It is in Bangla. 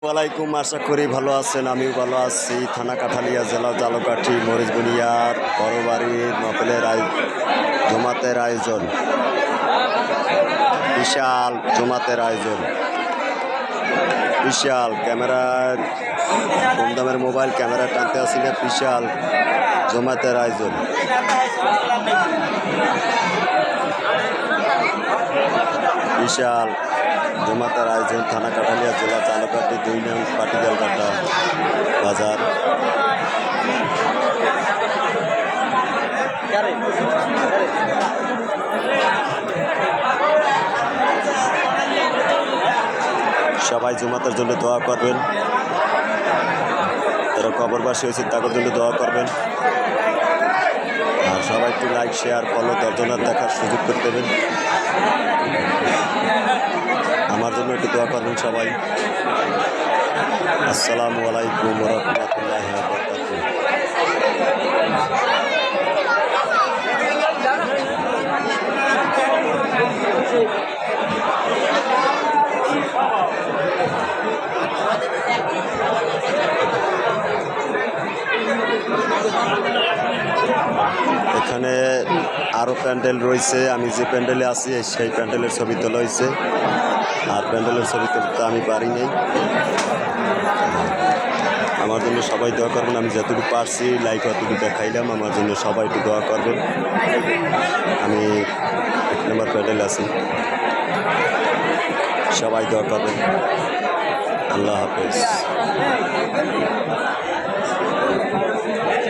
ওয়ালাইকুম, আশা করি ভালো আছেন। আমিও ভালো আছি। থানা কাঠালিয়া, জেলা জালকাঠি, মরিচবুনিয়ার বড়বাড়ির নকলের জমাতের আয়োজন, বিশাল জমাতের আয়োজন, বিশাল ক্যামেরার কম দামের মোবাইল ক্যামেরা টানতে আসি না, বিশাল জমাতের আয়োজন। বিশাল জমাতের আয়োজন, থানা কাঠালিয়া, জেলা জালকাঠি, 2 নং পাটিজালকাটা বাজার। সবাই জমাতের জন্য দোয়া করবেন, যারা কবরবাসী হয়েছে তাদের জন্য দোয়া করবেন। আর সবাই একটু লাইক, শেয়ার, ফলো, দর্জনার দেখার সুযোগ করে দেবেন। আমার জন্য একটু দোয়া করবেন সবাই। আসসালামু আলাইকুম ওয়া রাহমাতুল্লাহি ওয়া বারাকাতুহু। এখানে আরও প্যান্ডেল রয়েছে। আমি যে প্যান্ডেলে আছি সেই প্যান্ডেলের ছবি তোলা হয়েছে। আর প্যান্ডেলের ছবি তুলতে আমি পারি নাই। আমার জন্য সবাই দোয়া করবেন। আমি যতটুকু পারছি লাইক অতটুকু দেখাইলাম। আমার জন্য সবাই একটু দোয়া করবেন। আমি 1 নম্বর প্যান্ডেল আছি, সবাই দোয়া করবেন। আল্লাহ হাফেজ।